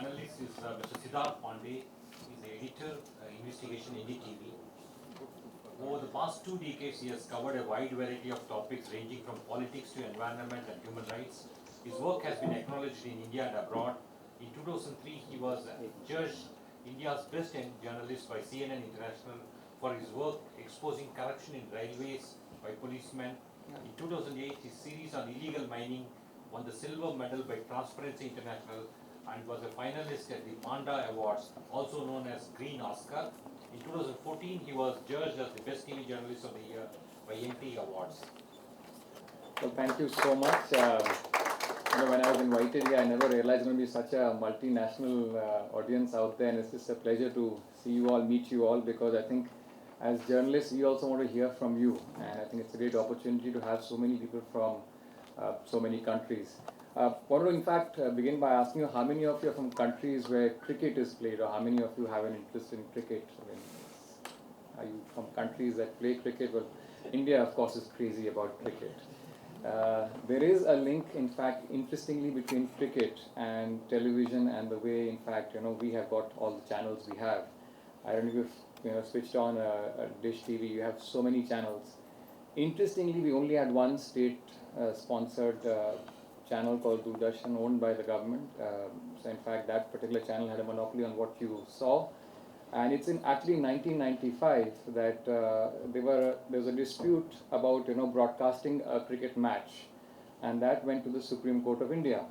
journalist is Mr. Siddharth Pandey. He's the editor, investigation NDTV. Over the past 2 decades, he has covered a wide variety of topics ranging from politics to environment and human rights. His work has been acknowledged in India and abroad. In 2003, he was judged India's best journalist by CNN International for his work exposing corruption in railways by policemen. In 2008, his series on illegal mining won the silver medal by Transparency International and was a finalist at the Panda Awards, also known as Green Oscar. In 2014, he was judged as the best TV journalist of the year by NT Awards. Well, thank you so much. When I was invited here, I never realized there would be such a multinational audience out there, and it's just a pleasure to see you all, meet you all, because I think as journalists, we also want to hear from you, and I think it's a great opportunity to have so many people from so many countries. I want to in fact begin by asking you how many of you are from countries where cricket is played, or how many of you have an interest in cricket? I mean, are you from countries that play cricket? Well, India of course is crazy about cricket. There is a link, in fact, interestingly, between cricket and television, and the way, in fact, we have got all the channels we have. I don't know if you've switched on a dish TV. You have so many channels. Interestingly, we only had one state-sponsored channel called Doordarshan, owned by the government. So, in fact, that particular channel had a monopoly on what you saw. And it's actually in 1995 that there was a dispute about broadcasting a cricket match, and that went to the Supreme Court of India.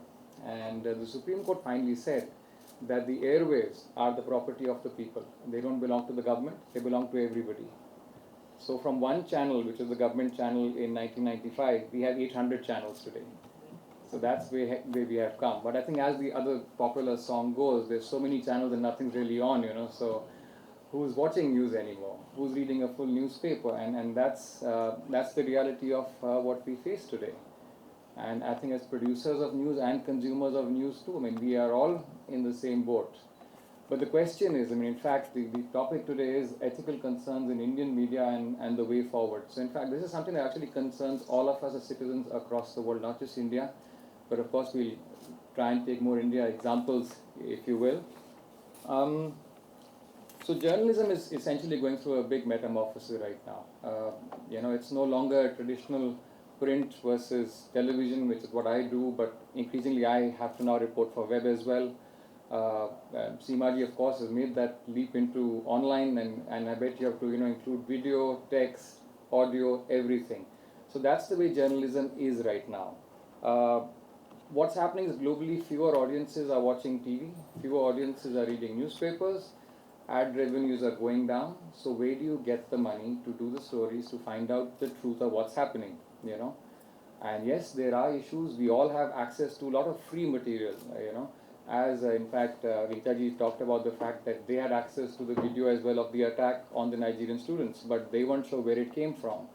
And the Supreme Court finally said that the airwaves are the property of the people. They don't belong to the government, they belong to everybody. So from one channel, which is the government channel in 1995, we have 800 channels today. So that's where we have come. But I think as the other popular song goes, there's so many channels and nothing's really on, So who's watching news anymore? Who's reading a full newspaper? And that's the reality of what we face today. And I think as producers of news and consumers of news too, I mean, we are all in the same boat. But the question is, in fact, the topic today is ethical concerns in Indian media and the way forward. So in fact, this is something that actually concerns all of us as citizens across the world, not just India. But of course, we'll try and take more India examples, if you will. So journalism is essentially going through a big metamorphosis right now. It's no longer traditional print versus television, which is what I do, but increasingly I have to now report for web as well. Seemaji, of course, has made that leap into online, and I bet you have to include video, text, audio, everything. So that's the way journalism is right now. What's happening is globally fewer audiences are watching TV, fewer audiences are reading newspapers, ad revenues are going down. So where do you get the money to do the stories, to find out the truth of what's happening, And yes, there are issues. We all have access to a lot of free material, As in fact, Ritaji talked about the fact that they had access to the video as well of the attack on the Nigerian students, but they weren't sure where it came from.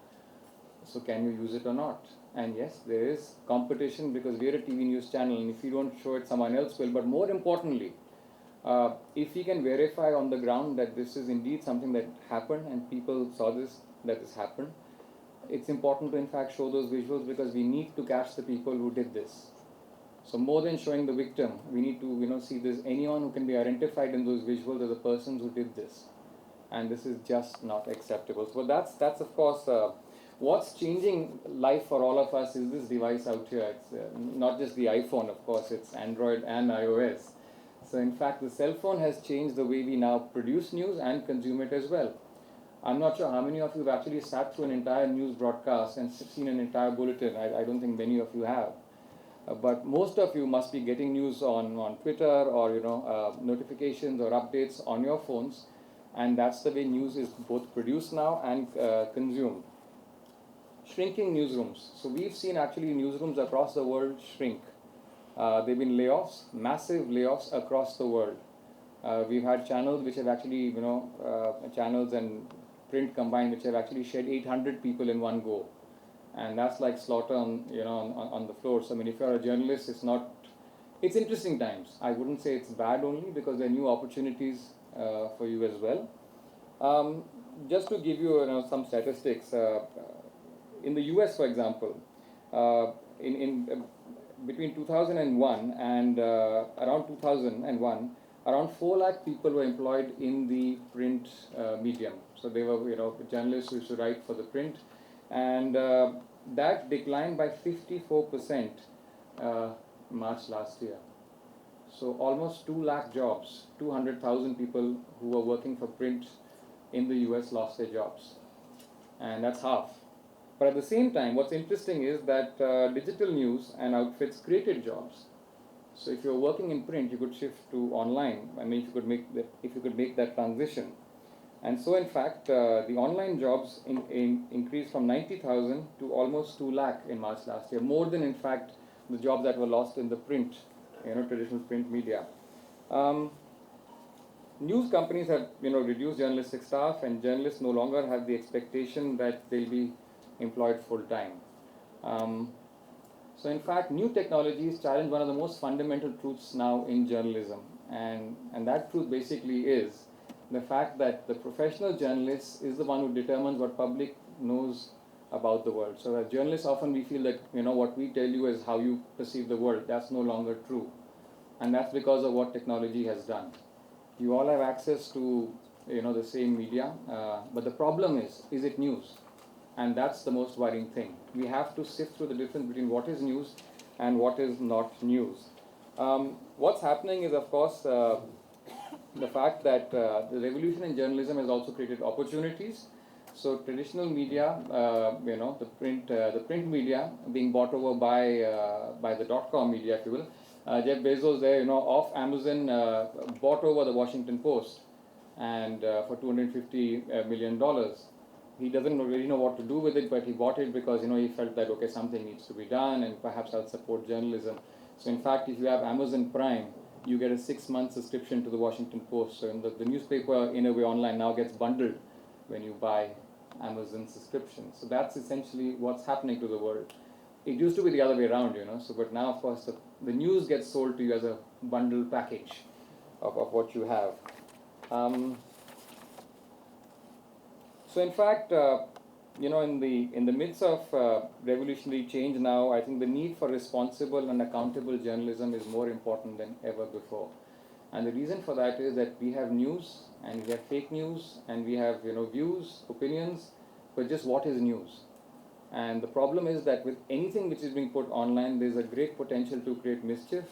So can you use it or not? And yes, there is competition because we're a TV news channel, and if you don't show it, someone else will. But more importantly, if we can verify on the ground that this is indeed something that happened and people saw that this happened, it's important to in fact show those visuals, because we need to catch the people who did this. So more than showing the victim, we need to see there's anyone who can be identified in those visuals as the persons who did this, and this is just not acceptable. So that's of course what's changing life for all of us is this device out here. It's not just the iPhone, of course, it's Android and iOS. So in fact, the cell phone has changed the way we now produce news and consume it as well. I'm not sure how many of you have actually sat through an entire news broadcast and seen an entire bulletin. I don't think many of you have. But most of you must be getting news on Twitter or notifications or updates on your phones, and that's the way news is both produced now and consumed. Shrinking newsrooms. So we've seen actually newsrooms across the world shrink. There have been layoffs, massive layoffs across the world. We've had channels which have actually, channels and print combined, which have actually shed 800 people in one go. And that's like slaughter on the floor. So I mean, if you're a journalist, it's interesting times. I wouldn't say it's bad only, because there are new opportunities for you as well. Just to give you, some statistics, in the US, for example, between 2001 and around 2001, around 4 lakh people were employed in the print medium. So they were, journalists who used to write for the print, and that declined by 54% March last year. So almost 2 lakh jobs, 200,000 people who were working for print in the US lost their jobs, and that's half. But at the same time, what's interesting is that digital news and outfits created jobs. So if you're working in print, you could shift to online. I mean, if you could make that transition. And so, in fact, the online jobs increased from 90,000 to almost 2 lakh in March last year, more than, in fact, the jobs that were lost in the print, traditional print media. News companies have, reduced journalistic staff, and journalists no longer have the expectation that they'll be employed full time. So in fact, new technologies challenge one of the most fundamental truths now in journalism, and that truth basically is the fact that the professional journalist is the one who determines what public knows about the world. So as journalists, often we feel that what we tell you is how you perceive the world. That's no longer true, and that's because of what technology has done. You all have access to the same media, but the problem is it news? And that's the most worrying thing. We have to sift through the difference between what is news and what is not news. What's happening is, of course, the fact that the revolution in journalism has also created opportunities. So traditional media, the print media being bought over by the .com media, if you will. Jeff Bezos there, off Amazon, bought over the Washington Post, and for $250 million. He doesn't really know what to do with it, but he bought it because he felt that okay, something needs to be done, and perhaps I'll support journalism. So in fact, if you have Amazon Prime, you get a 6-month subscription to the Washington Post. So the newspaper, in a way, online now gets bundled when you buy Amazon subscription. So that's essentially what's happening to the world. It used to be the other way around, So but now, of course, the news gets sold to you as a bundle package of what you have. So in fact, in the midst of revolutionary change now, I think the need for responsible and accountable journalism is more important than ever before. And the reason for that is that we have news, and we have fake news, and we have views, opinions, but just what is news? And the problem is that with anything which is being put online, there's a great potential to create mischief,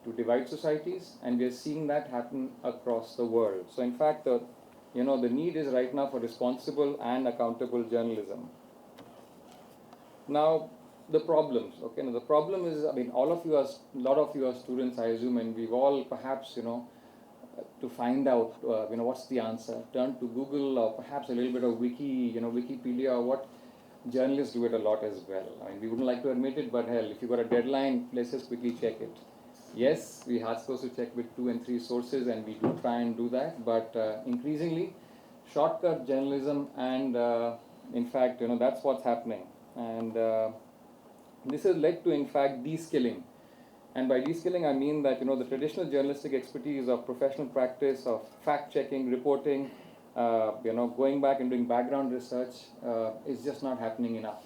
to divide societies, and we are seeing that happen across the world. So in fact, the need is right now for responsible and accountable journalism. Now, the problems. Okay, now the problem is, a lot of you are students, I assume, and we've all perhaps, to find out, what's the answer, turn to Google or perhaps a little bit of Wikipedia, or what. Journalists do it a lot as well. I mean, we wouldn't like to admit it, but hell, if you've got a deadline, let's just quickly check it. Yes, we are supposed to check with 2 and 3 sources, and we do try and do that, but increasingly, shortcut journalism, and in fact, that's what's happening. And this has led to, in fact, de-skilling. And by de-skilling, I mean that, the traditional journalistic expertise of professional practice, of fact-checking, reporting, going back and doing background research is just not happening enough.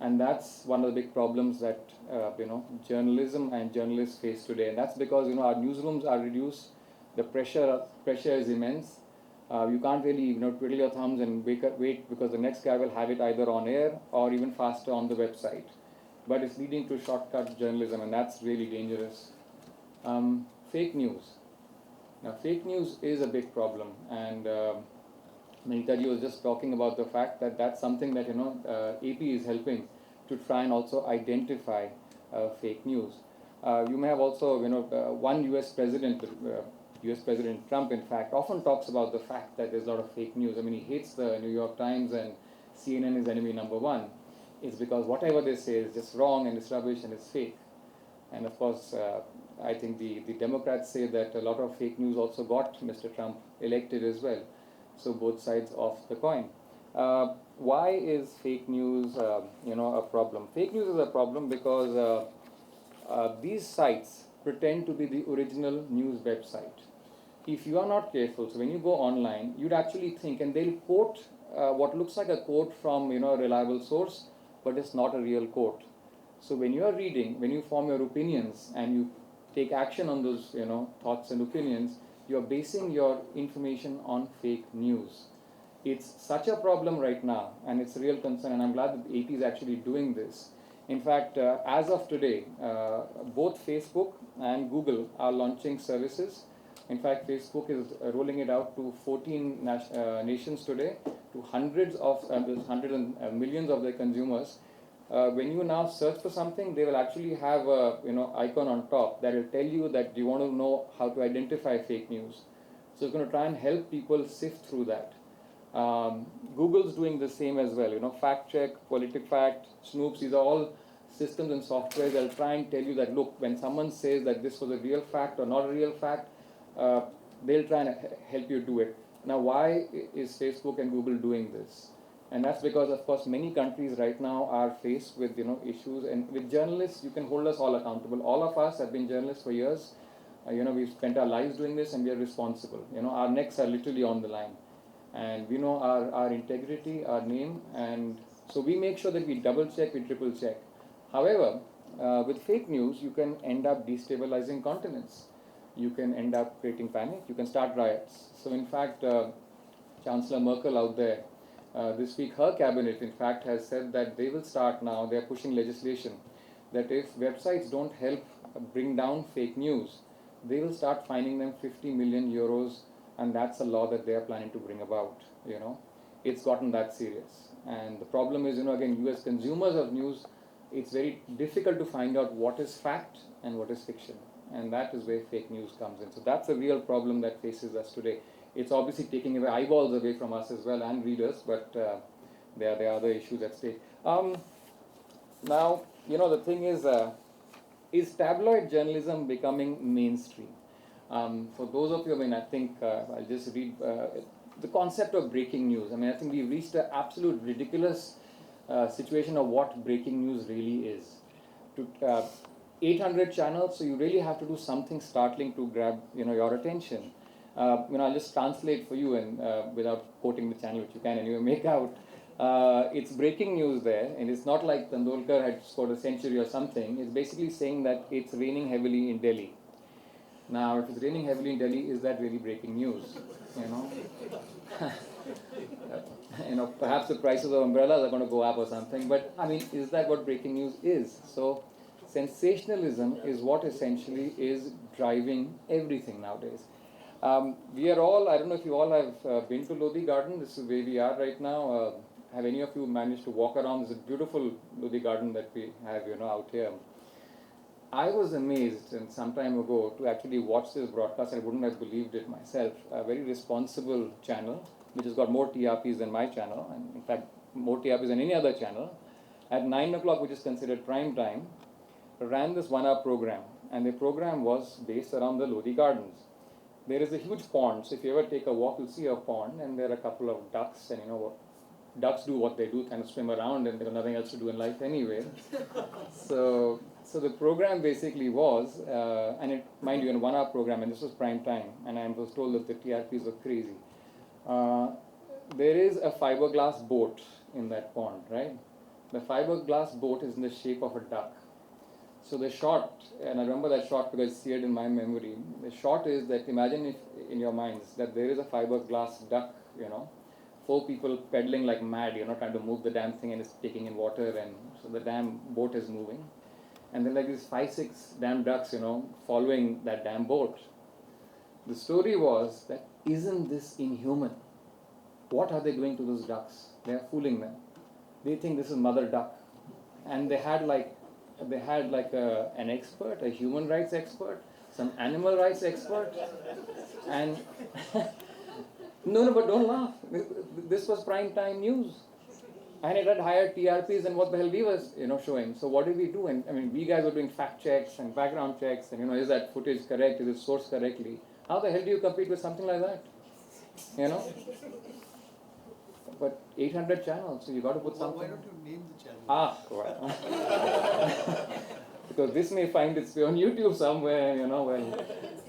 And that's one of the big problems that journalism and journalists face today. And that's because our newsrooms are reduced. The pressure is immense. You can't really twiddle your thumbs and wait because the next guy will have it either on air or even faster on the website. But it's leading to shortcut journalism, and that's really dangerous. Fake news. Now, fake news is a big problem, and Nitaji was just talking about the fact that that's something that AP is helping to try and also identify fake news. You may have also one U.S. President, U.S. President Trump, in fact, often talks about the fact that there's a lot of fake news. I mean, he hates the New York Times, and CNN is enemy number one. It's because whatever they say is just wrong and it's rubbish and it's fake. And of course, I think the Democrats say that a lot of fake news also got Mr. Trump elected as well. So both sides of the coin. Why is fake news, a problem? Fake news is a problem because these sites pretend to be the original news website. If you are not careful, so when you go online, you'd actually think, and they'll quote what looks like a quote from a reliable source, but it's not a real quote. So when you are reading, when you form your opinions and you take action on those, thoughts and opinions, you are basing your information on fake news. It's such a problem right now, and it's a real concern, and I'm glad that AP is actually doing this. In fact, as of today, both Facebook and Google are launching services. In fact, Facebook is rolling it out to 14 nations today, to hundreds and millions of their consumers. When you now search for something, they will actually have a icon on top that will tell you that you want to know how to identify fake news. So it's going to try and help people sift through that. Google's doing the same as well. Fact Check, PolitiFact, Snoops, these are all systems and software that will try and tell you that, look, when someone says that this was a real fact or not a real fact, they'll try and help you do it. Now, why is Facebook and Google doing this? And that's because, of course, many countries right now are faced with issues, and with journalists, you can hold us all accountable. All of us have been journalists for years. We've spent our lives doing this, and we are responsible. Our necks are literally on the line, and we know our integrity, our name, and so we make sure that we double check, we triple check. However, with fake news, you can end up destabilizing continents. You can end up creating panic. You can start riots. So, in fact, Chancellor Merkel out there, this week, her cabinet, in fact, has said that they will start now, they're pushing legislation, that if websites don't help bring down fake news, they will start fining them 50 million euros, and that's a law that they are planning to bring about. It's gotten that serious. And the problem is, again, you as consumers of news, it's very difficult to find out what is fact and what is fiction. And that is where fake news comes in. So that's a real problem that faces us today. It's obviously taking away eyeballs away from us as well, and readers, but there are other issues at stake. Now, the thing is tabloid journalism becoming mainstream? For those of you, I think I'll just read the concept of breaking news. I think we've reached an absolute ridiculous situation of what breaking news really is. 800 channels, so you really have to do something startling to grab your attention. I'll just translate for you, and without quoting the channel, which you can anyway make out. It's breaking news there, and it's not like Tendulkar had scored a century or something. It's basically saying that it's raining heavily in Delhi. Now, if it's raining heavily in Delhi, is that really breaking news? Perhaps the prices of umbrellas are going to go up or something, but is that what breaking news is? So, sensationalism is what essentially is driving everything nowadays. We are all, I don't know if you all have been to Lodi Garden. This is where we are right now. Have any of you managed to walk around? This is a beautiful Lodi Garden that we have, out here. I was amazed, and some time ago, to actually watch this broadcast. I wouldn't have believed it myself. A very responsible channel, which has got more TRPs than my channel, and in fact, more TRPs than any other channel. At 9 o'clock, which is considered prime time, ran this 1 hour program, and the program was based around the Lodi Gardens. There is a huge pond, so if you ever take a walk, you'll see a pond, and there are a couple of ducks, and ducks do what they do, kind of swim around, and they've nothing else to do in life anyway. So the program basically was, and it, mind you, in a 1 hour program, and this was prime time, and I was told that the TRPs were crazy. There is a fiberglass boat in that pond, right? The fiberglass boat is in the shape of a duck. So the shot, and I remember that shot because it's seared in my memory. The shot is that, imagine if in your minds that there is a fiberglass duck, 4 people pedaling like mad, trying to move the damn thing, and it's taking in water, and so the damn boat is moving. And then like these 5-6 damn ducks, following that damn boat. The story was that, isn't this inhuman? What are they doing to those ducks? They are fooling them. They think this is mother duck. And they had an expert, a human rights expert, some animal rights expert, and no, but don't laugh. This was prime time news, and it had higher TRPs than what the hell we was, showing. So what did we do? And we guys were doing fact checks and background checks, and is that footage correct? Is it sourced correctly? How the hell do you compete with something like that? But 800 channels, so you got to put something. Why don't you name the channel? Well. Because this may find its way on YouTube somewhere,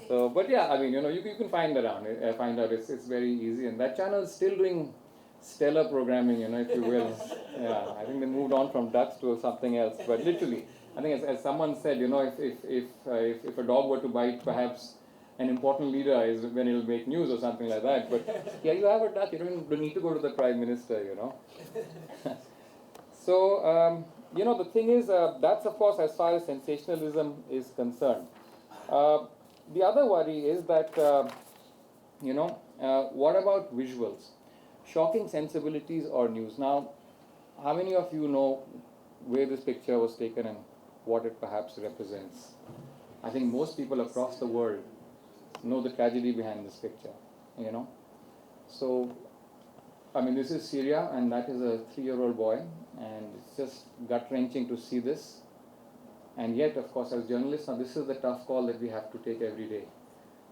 So, but yeah, you can find around, find out. It's very easy, and that channel is still doing stellar programming, if you will. Yeah, I think they moved on from ducks to something else, but literally. I think as someone said, you know, if a dog were to bite, perhaps an important leader is when it'll make news or something like that. But yeah, you have a duck. You don't need to go to the prime minister, you know. So you know, the thing is, that's of course as far as sensationalism is concerned. Uh, the other worry is that you know, what about visuals? Shocking sensibilities or news? Now, how many of you know where this picture was taken and what it perhaps represents? I think most people across the world know the tragedy behind this picture, you know. So, I mean, this is Syria, and that is a 3-year-old boy, and it's just gut-wrenching to see this. And yet, of course, as journalists, now this is the tough call that we have to take every day.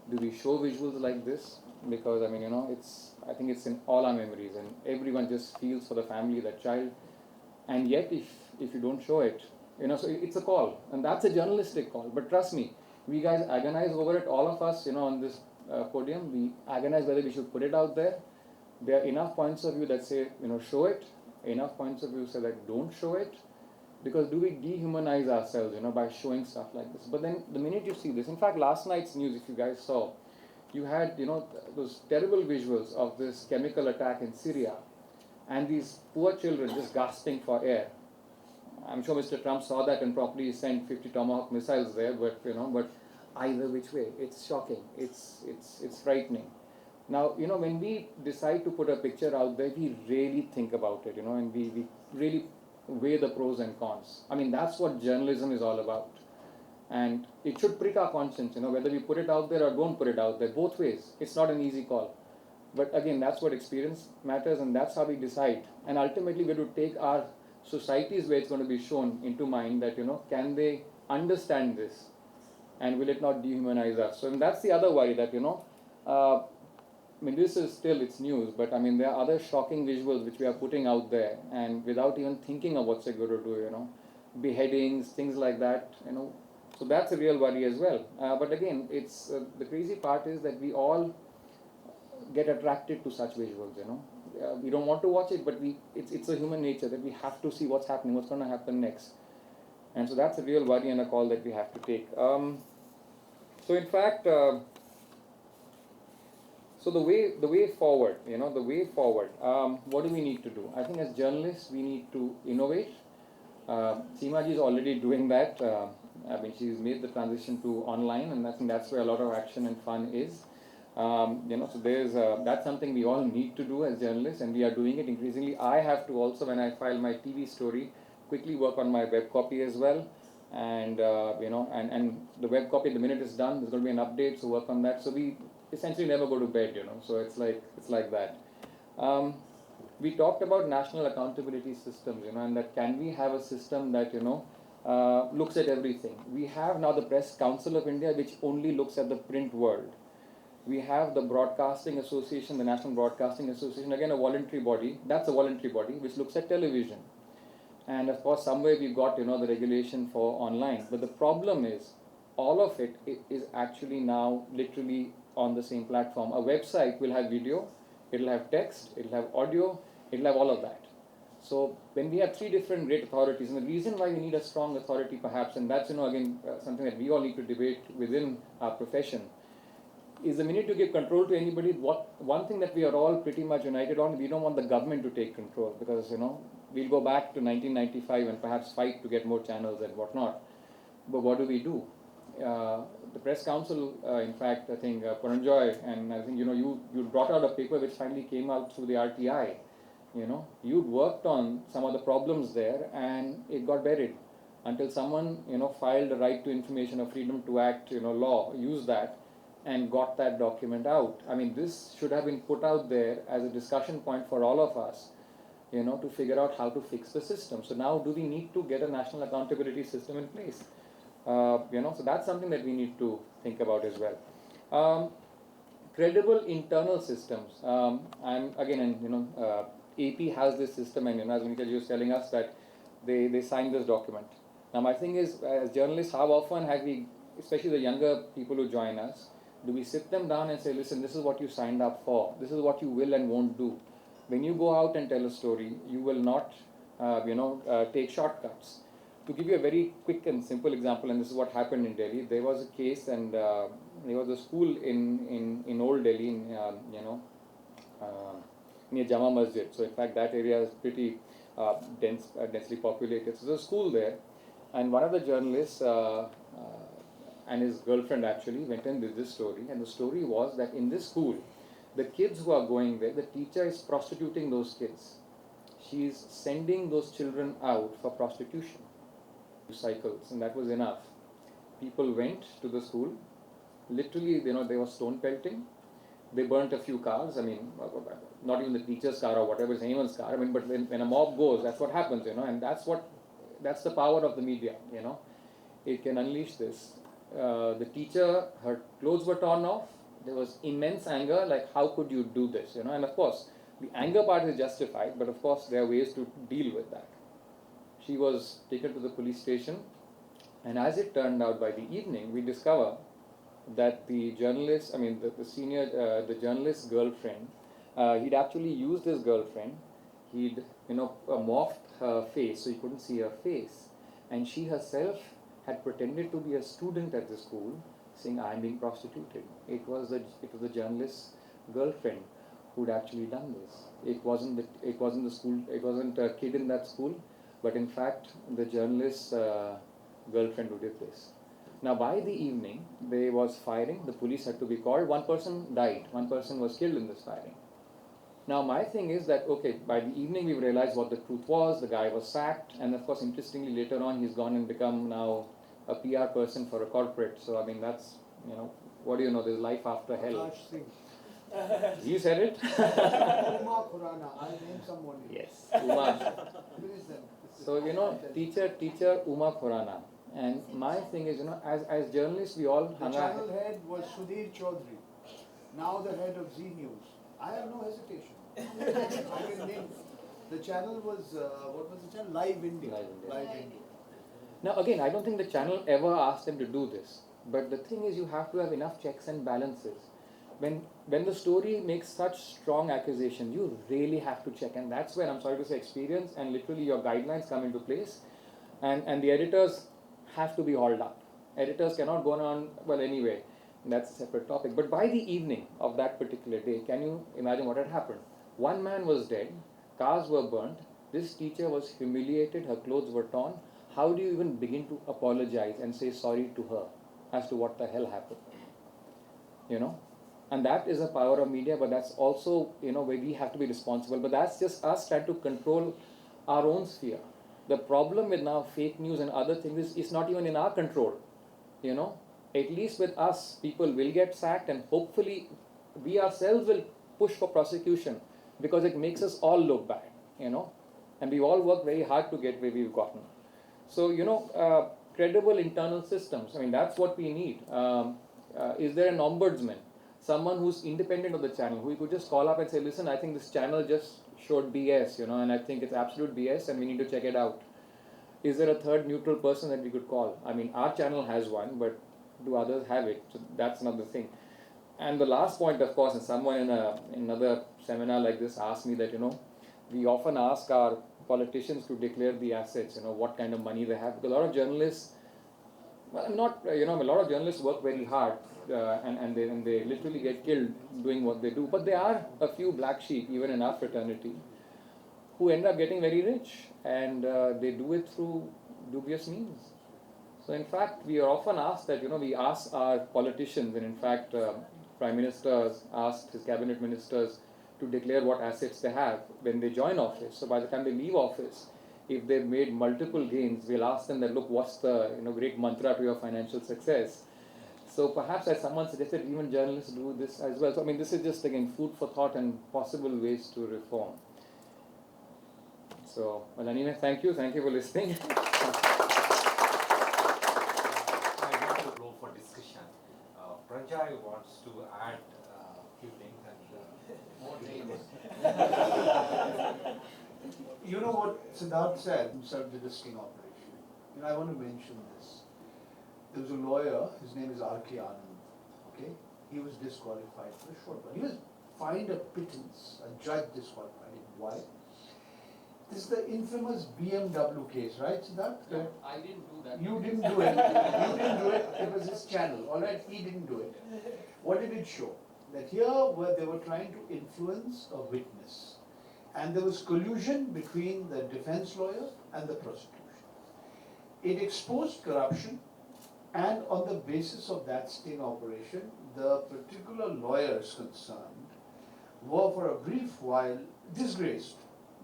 Do we show visuals like this? Because I mean, you know, I think it's in all our memories, and everyone just feels for the family, that child. And yet, if you don't show it, you know, so it's a call, and that's a journalistic call. But trust me, we guys agonize over it. All of us, you know, on this podium, we agonize whether we should put it out there. There are enough points of view that say, you know, show it. Enough points of view say that don't show it. Because do we dehumanize ourselves, you know, by showing stuff like this? But then the minute you see this, in fact, last night's news, if you guys saw, you had, you know, those terrible visuals of this chemical attack in Syria, and these poor children just gasping for air. I'm sure Mr. Trump saw that and probably sent 50 Tomahawk missiles there, but you know, but either which way, it's shocking. It's frightening. Now, you know, when we decide to put a picture out there, we really think about it, you know, and we really weigh the pros and cons. I mean, that's what journalism is all about. And it should prick our conscience, you know, whether we put it out there or don't put it out there, both ways. It's not an easy call. But again, that's what experience matters, and that's how we decide. And ultimately, we have to take our societies where it's going to be shown into mind that, you know, can they understand this? And will it not dehumanize us? So, and that's the other worry that, you know, I mean, this is still, it's news, but I mean, there are other shocking visuals which we are putting out there, and without even thinking of what's it going to do, you know, beheadings, things like that, you know. So that's a real worry as well. But again, it's the crazy part is that we all get attracted to such visuals, you know. We don't want to watch it, but it's a human nature that we have to see what's happening, what's going to happen next. And so that's a real worry and a call that we have to take. So in fact, so the way forward, you know, what do we need to do? I think as journalists, we need to innovate. Seema ji is already doing that. I mean, she's made the transition to online, and I think that's where a lot of action and fun is. You know, so that's something we all need to do as journalists, and we are doing it increasingly. I have to also, when I file my TV story, quickly work on my web copy as well. And you know, and the web copy, the minute it's done, there's going to be an update, so work on that. So we essentially never go to bed, you know. So it's like that. We talked about national accountability systems, you know, and that can we have a system that, you know, looks at everything. We have now the Press Council of India, which only looks at the print world. We have the Broadcasting Association, the National Broadcasting Association, again a voluntary body. That's a voluntary body which looks at television. And of course, somewhere we've got, you know, the regulation for online. But the problem is, all of it is actually now literally on the same platform. A website will have video, it'll have text, it'll have audio, it'll have all of that. So when we have three different great authorities, and the reason why we need a strong authority perhaps, and that's, you know, again, something that we all need to debate within our profession, is the minute you give control to anybody, one thing that we are all pretty much united on, we don't want the government to take control, because, you know, we'll go back to 1995 and perhaps fight to get more channels and whatnot. But what do? The Press Council, in fact, I think Paranjoy, and I think, you know, you brought out a paper which finally came out through the RTI. You know, you'd worked on some of the problems there, and it got buried until someone, you know, filed a right to information or freedom to act, you know, law, used that, and got that document out. I mean, this should have been put out there as a discussion point for all of us, you know, to figure out how to fix the system. So now, do we need to get a national accountability system in place? You know, so that's something that we need to think about as well. Credible internal systems. I'm again, and you know, AP has this system, and you know, as Vinita was telling us that they signed this document. Now, my thing is, as journalists, how often have we, especially the younger people who join us, do we sit them down and say, listen, this is what you signed up for. This is what you will and won't do. When you go out and tell a story, you will not, you know, take shortcuts. To give you a very quick and simple example, and this is what happened in Delhi, there was a case, and there was a school in Old Delhi, uh, near Jama Masjid. So in fact, that area is pretty densely populated. So there's a school there, and one of the journalists and his girlfriend actually went and did this story. And the story was that in this school, the kids who are going there, the teacher is prostituting those kids. She's sending those children out for prostitution. Cycles, and that was enough. People went to the school. Literally, they were stone pelting. They burnt a few cars. I mean, not even the teacher's car or whatever, it's anyone's car. I mean, but when a mob goes, that's what happens, and that's the power of the media, It can unleash this. The teacher, her clothes were torn off. There was immense anger, like, how could you do this, And of course, the anger part is justified, but of course, there are ways to deal with that. She was taken to the police station, and as it turned out, by the evening, we discover that the journalist, the journalist's girlfriend, he'd actually used his girlfriend. He'd, morphed her face so he couldn't see her face, and she herself had pretended to be a student at the school, saying, "I'm being prostituted." It was the journalist's girlfriend who'd actually done this. It wasn't the school. It wasn't a kid in that school, but in fact, the journalist's girlfriend who did this. Now, by the evening, there was firing. The police had to be called. One person died. One person was killed in this firing. Now, my thing is that, okay, by the evening, we realized what the truth was. The guy was sacked. And of course, interestingly, later on, he's gone and become now a PR person for a corporate. So, I mean, that's, what do you know? There's life after hell. You said it? Uma Khurana, I named someone. Yes, Uma. So, teacher Uma Khurana. And my thing is, as journalists, we all The channel head was Sudhir Chaudhary, now the head of Z News. I have no hesitation. I can name. The channel was, what was the channel? Live India. Live India. Now, again, I don't think the channel ever asked them to do this. But the thing is, you have to have enough checks and balances. When the story makes such strong accusations, you really have to check. And that's where, I'm sorry to say, experience and literally your guidelines come into place. And the editors have to be hauled up. Editors cannot go on, well, anyway, that's a separate topic. But by the evening of that particular day, can you imagine what had happened? One man was dead, cars were burnt, this teacher was humiliated, her clothes were torn. How do you even begin to apologize and say sorry to her as to what the hell happened? And that is a power of media, but that's also, where we have to be responsible. But that's just us trying to control our own sphere. The problem with now fake news and other things is it's not even in our control. At least with us, people will get sacked, and hopefully we ourselves will push for prosecution because it makes us all look bad, and we all work very hard to get where we've gotten. So, credible internal systems, that's what we need. Is there an ombudsman? Someone who's independent of the channel, who you could just call up and say, listen, I think this channel just showed BS, and I think it's absolute BS and we need to check it out. Is there a third neutral person that we could call? Our channel has one, but do others have it? So that's another thing. And the last point, of course, and someone in another seminar like this asked me that, we often ask our politicians to declare the assets, what kind of money they have. Because a lot of journalists, a lot of journalists work very hard and they literally get killed doing what they do. But there are a few black sheep, even in our fraternity, who end up getting very rich, and they do it through dubious means. So in fact, we are often asked that, we ask our politicians, and in fact, Prime Minister asked his cabinet ministers to declare what assets they have when they join office. So by the time they leave office, if they've made multiple gains, we'll ask them that, look, what's the great mantra to your financial success? So perhaps, as someone suggested, even journalists do this as well. So this is just, again, food for thought and possible ways to reform. So, well, anyway, thank you for listening. I want to go for discussion. Pranjay wants to add a few things and more things. You know what Siddharth said himself did a sting operation. I want to mention this. There was a lawyer, his name is R.K. Anand, okay? He was disqualified for a short while. He was fined a pittance, a judge disqualified him. Why? This is the infamous BMW case, right, Siddharth? Yeah, I didn't do that. You didn't do it. You didn't do it. It was his channel. All right, he didn't do it. What did it show? That here, where they were trying to influence a witness, and there was collusion between the defense lawyer and the prosecution. It exposed corruption, and on the basis of that sting operation, the particular lawyers concerned were for a brief while disgraced.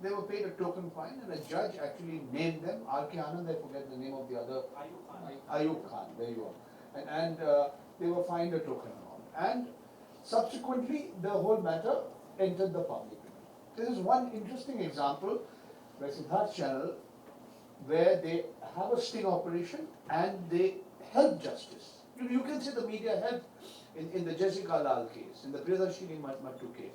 They were paid a token fine, and a judge actually named them, R.K. Anand, I forget the name of the other, Ayub Khan, there you are. And they were fined a token amount. And subsequently, the whole matter entered the public. This is one interesting example where Siddharth channel, where they have a sting operation and they help justice. You can say the media helped in the Jessica Lal case, in the Priyadarshini Mattu case.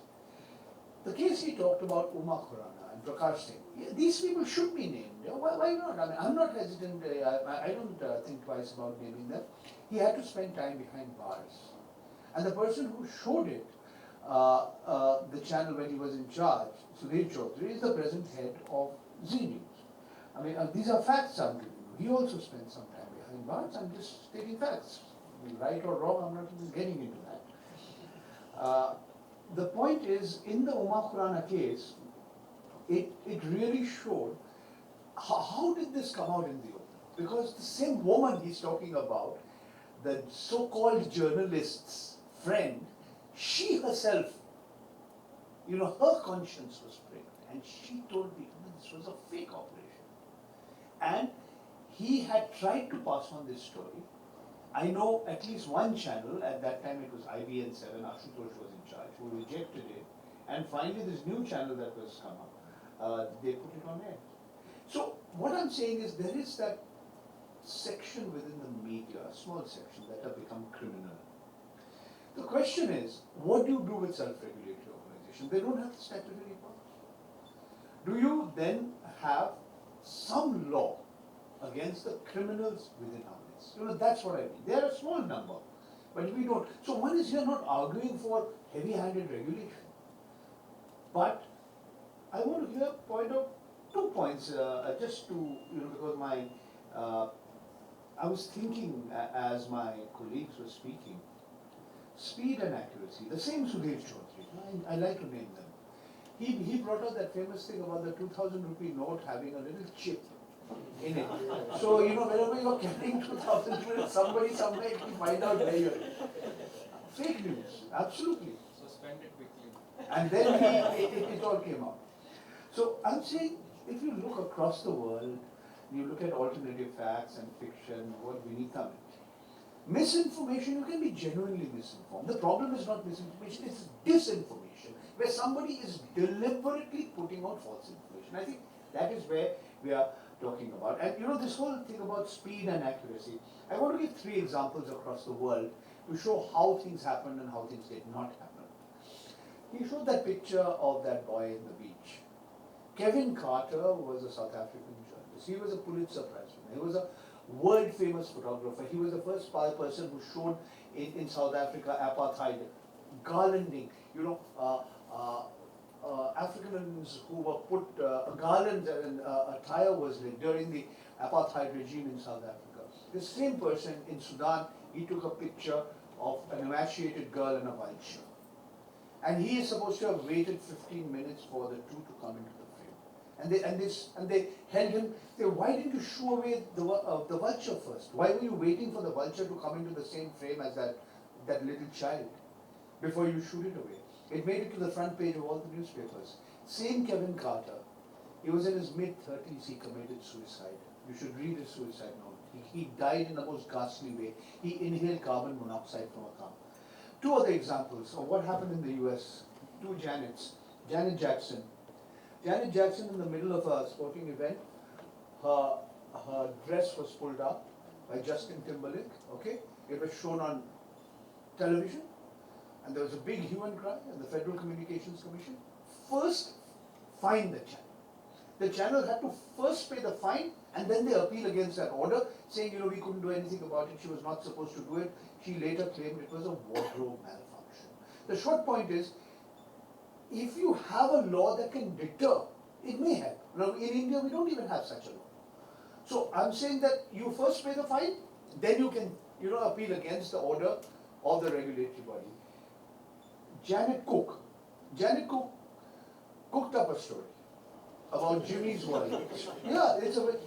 The case he talked about Uma Khurana and Prakash Singh, these people should be named. Why not? I mean, I'm not hesitant, I don't think twice about naming them. He had to spend time behind bars. And the person who showed it, the channel when he was in charge, Sudhir Chaudhary, is the present head of Zee News. I mean, these are facts I'm giving you. He also spent some time behind bars. I'm just stating facts. Right or wrong, I'm not even getting into that. The point is, in the Uma Khurana case, it really showed how did this come out in the open? Because the same woman he's talking about, the so-called journalist's friend, she herself, her conscience was pricked, and she told me this was a fake operation. And he had tried to pass on this story. I know at least one channel, at that time it was IBN7, Ashutosh was in charge, who rejected it. And finally this new channel that was come up, they put it on air. So what I'm saying is there is that section within the media, a small section, that have become criminal. The question is, what do you do with self-regulatory organizations? They don't have the statutory power. Do you then have some law against the criminals within our midst? That's what I mean. They are a small number, but we don't. So one is, you're not arguing for heavy-handed regulation. But I want to here point out 2 points, just to, because I was thinking as my colleagues were speaking, speed and accuracy, the same Sudhir Chaudhary, I like to name them. He brought out that famous thing about the 2,000 rupee note having a little chip in it. So, whenever you're carrying 2,000 rupees, somebody somewhere can find out where you're. Fake news, absolutely. So spend it quickly. And then it all came out. So I'm saying, if you look across the world, you look at alternative facts and fiction, what Vinita meant. Misinformation, you can be genuinely misinformed. The problem is not misinformation, it's disinformation, where somebody is deliberately putting out false information. I think that is where we are talking about. And this whole thing about speed and accuracy, I want to give 3 examples across the world to show how things happened and how things did not happen. He showed that picture of that boy in the beach. Kevin Carter was a South African journalist. He was a Pulitzer Prize winner. He was a world famous photographer. He was the first person who showed in South Africa apartheid, garlanding, Africans who were put garlands and attire was lit during the apartheid regime in South Africa. The same person in Sudan, he took a picture of an emaciated girl in a vulture. And he is supposed to have waited 15 minutes for the two to come into the frame. And they held him. They said, why didn't you shoo away the vulture first? Why were you waiting for the vulture to come into the same frame as that little child before you shoot it away? It made it to the front page of all the newspapers. Same Kevin Carter. He was in his mid-30s, he committed suicide. You should read his suicide note. He died in the most ghastly way. He inhaled carbon monoxide from a car. 2 other examples of what happened in the US. 2 Janets. Janet Jackson. Janet Jackson, in the middle of a sporting event, her dress was pulled up by Justin Timberlake. Okay, it was shown on television, and there was a big hue and cry, and the Federal Communications Commission first fined the channel. The channel had to first pay the fine, and then they appeal against that order, saying, we couldn't do anything about it, she was not supposed to do it. She later claimed it was a wardrobe malfunction. The short point is, if you have a law that can deter It may have. Now, in India, we don't even have such a law. So I'm saying that you first pay the fine, then you can, appeal against the order of the regulatory body. Janet Cook cooked up a story about Jimmy's wife. Yeah,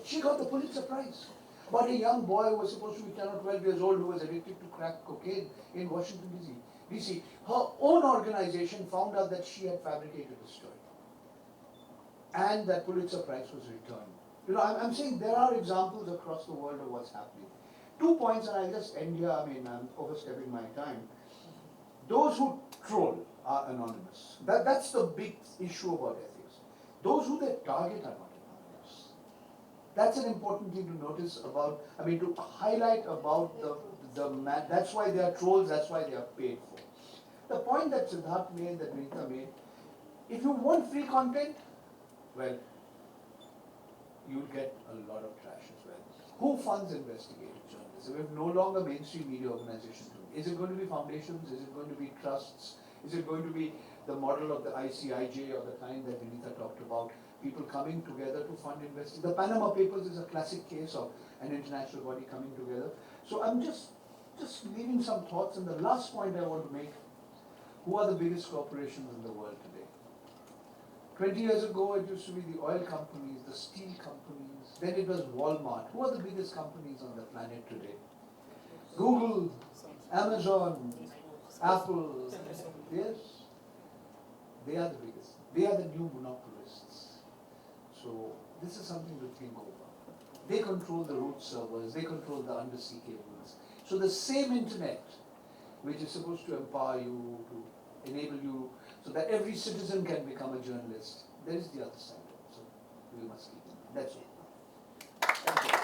she got the Pulitzer Prize. About a young boy who was supposed to be 10 or 12 years old who was addicted to crack cocaine in Washington, D.C. Her own organization found out that she had fabricated the story. And that Pulitzer Prize was returned. I'm saying there are examples across the world of what's happening. 2 points, and I'll just end here. I'm overstepping my time. Those who troll are anonymous. That's the big issue about ethics. Those who they target are not anonymous. That's an important thing to notice about, to highlight about that's why they are trolls, that's why they are paid for. The point that Siddharth made, that Vinita made, if you want free content, well, you'll get a lot of trash as well. Who funds investigative journalism? We have no longer mainstream media organizations doing it. Is it going to be foundations? Is it going to be trusts? Is it going to be the model of the ICIJ or the kind that Vinita talked about? People coming together to fund investigation. The Panama Papers is a classic case of an international body coming together. So I'm just leaving some thoughts. And the last point I want to make, who are the biggest corporations in the world today? 20 years ago, it used to be the oil companies, the steel companies, then it was Walmart. Who are the biggest companies on the planet today? Google, Amazon, Apple, yes, they are the biggest. They are the new monopolists. So this is something to think over. They control the root servers, they control the undersea cables. So the same internet, which is supposed to empower you, to enable you, so that every citizen can become a journalist, there is the other side. So we must keep in mind. That's all. Thank you.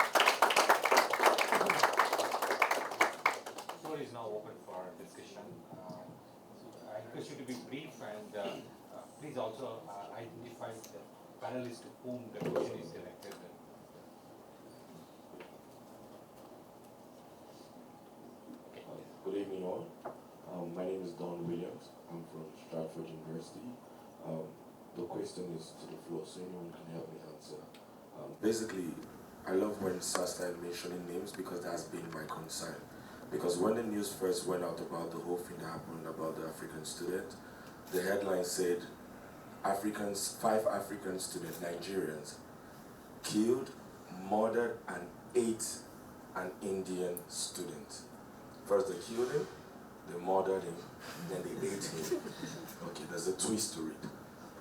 Floor is now open for discussion. I request you to be brief and please also identify the panelists to whom the question is directed. Good evening all. My name is Don Williams. I'm from Stratford University. The question is to the floor, so anyone can help me answer. Basically, I love when SARS started mentioning names because that has been my concern. Because when the news first went out about the whole thing that happened about the African student, the headline said, 5 African students, Nigerians, killed, murdered, and ate an Indian student. First they killed him, they murdered him, then they ate him. Okay, there's a twist to it.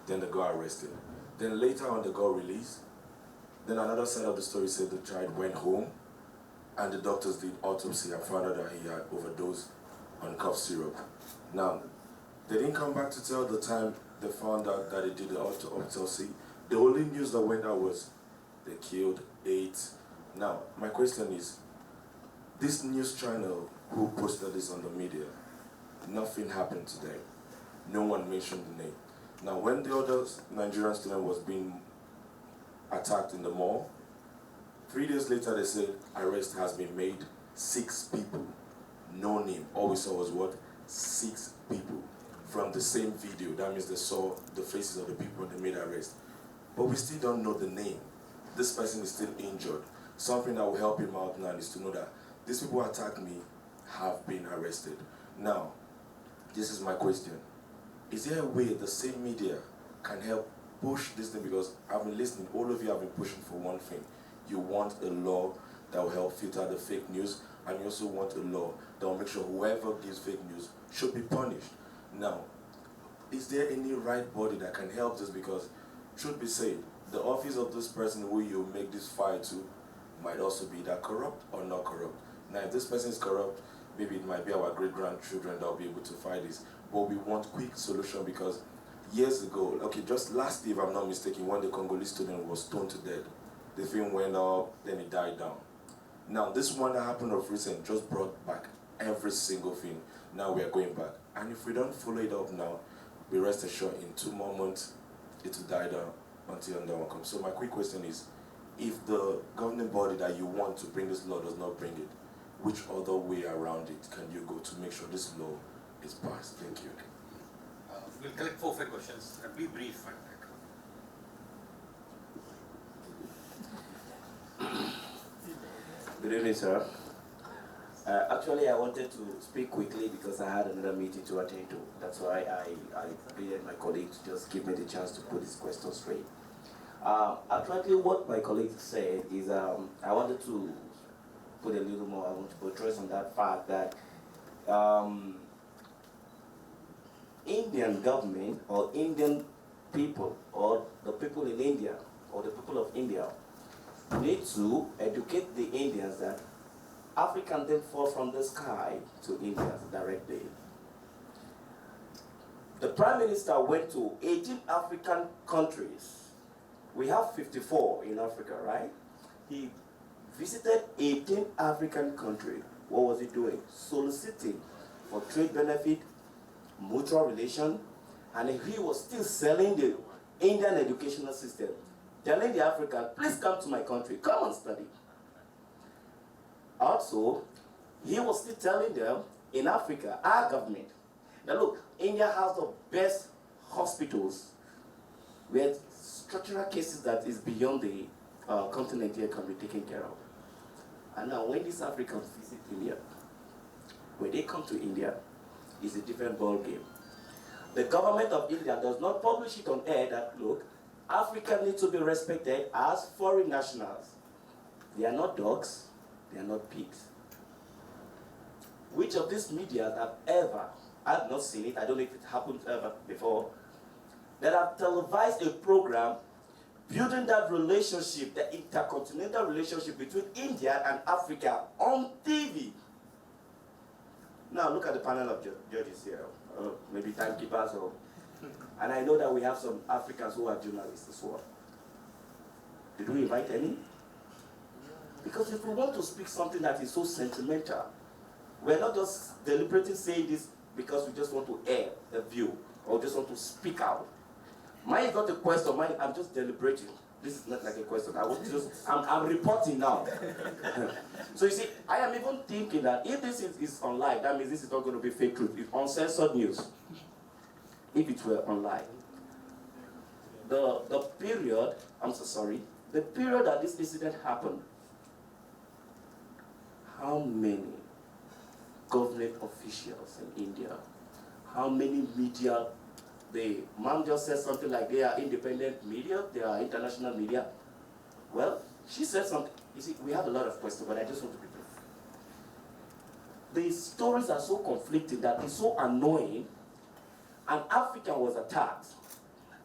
Then they got arrested. Then later on they got released. Then another side of the story said the child went home and the doctors did autopsy and found out that he had overdosed on cough syrup. Now, they didn't come back to tell the time they found out that they did the autopsy. The only news that went out was they killed 8. Now, my question is, this news channel who posted this on the media, nothing happened to them. No one mentioned the name. Now, when the other Nigerian student was being attacked in the mall, 3 days later they said arrest has been made, 6 people, no name. All we saw was what? 6 people from the same video. That means they saw the faces of the people and they made arrest. But we still don't know the name. This person is still injured. Something that will help him out now is to know that these people who attacked me have been arrested. Now, this is my question. Is there a way the same media can help push this thing? Because I've been listening, all of you have been pushing for one thing. You want a law that will help filter the fake news, and you also want a law that will make sure whoever gives fake news should be punished. Now, is there any right body that can help this? Because, truth be said, the office of this person who you make this file to might also be that corrupt or not corrupt. Now, if this person is corrupt, maybe it might be our great-grandchildren that will be able to fight this. But we want quick solution because years ago, okay, just last year, if I'm not mistaken, when the Congolese student was stoned to death, the thing went up, then it died down. Now, this one that happened of recent just brought back every single thing. Now we are going back. And if we don't follow it up now, we rest assured in 2 more months, it will die down until another one comes. So my quick question is, if the governing body that you want to bring this law does not bring it, which other way around it can you go to make sure this law is passed? Thank you. We'll collect 4 or 5 questions. Be brief. Good evening, sir. Actually, I wanted to speak quickly because I had another meeting to attend to. That's why I pleaded my colleague to just give me the chance to put this question straight. Actually, what my colleague said is I wanted to put a little more, I want to buttress on that fact that Indian government or Indian people or the people in India or the people of India need to educate the Indians that Africa didn't fall from the sky to India directly. The Prime Minister went to 18 African countries. We have 54 in Africa, right? He visited 18 African countries. What was he doing? Soliciting for trade benefit, mutual relation, and he was still selling the Indian educational system, telling the Africans, please come to my country, come and study. Also, he was still telling them, in Africa, our government, that look, India has the best hospitals where structural cases that is beyond the continent here can be taken care of. And now when these Africans visit India, when they come to India, it's a different ball game. The government of India does not publish it on air that, look, Africa needs to be respected as foreign nationals. They are not dogs, they are not pigs. Which of these media have ever, I've not seen it, I don't know if it happened ever before, that have televised a program building that relationship, the intercontinental relationship between India and Africa on TV. Now look at the panel of judges here, maybe timekeepers, and I know that we have some Africans who are journalists as well. Did we invite any? Because if we want to speak something that is so sentimental, we're not just deliberately saying this because we just want to air a view or just want to speak out. Mine is not a question, I'm just deliberating. This is not like a question. I'm reporting now. So you see, I am even thinking that if this is online, that means this is not going to be fake truth. It's uncensored news. If it were online. The period, I'm so sorry, the period that this incident happened, how many government officials in India, how many media, mom just said something like they are independent media, they are international media. Well, she said something, you see, we have a lot of questions, but I just want to be brief. The stories are so conflicting that it's so annoying. An African was attacked,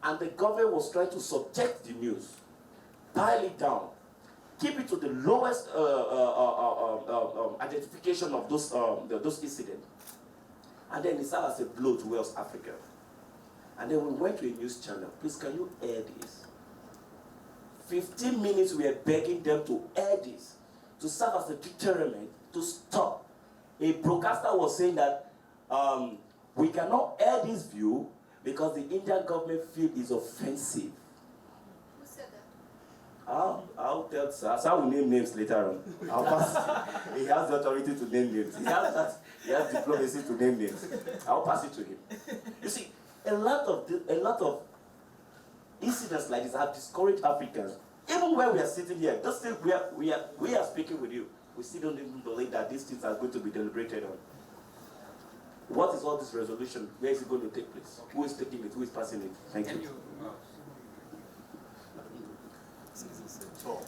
and the government was trying to subject the news, pile it down, keep it to the lowest identification of those incidents. And then it served as a blow to West Africa. And then we went to a news channel. Please, can you air this? 15 minutes we were begging them to air this, to serve as a deterrent, to stop. A broadcaster was saying that we cannot air this view because the Indian government feel is offensive. Who said that? I'll tell sir. Sir will name names later on. I'll pass. He has the authority to name names. He has diplomacy to name names. I'll pass it to him. You see, a lot of incidents like this have discouraged Africans. Even where we are sitting here, just still we are speaking with you. We still don't even believe that these things are going to be deliberated on. What is all this resolution? Where is it going to take place? Who is taking it? Who is passing it? Thank you. So,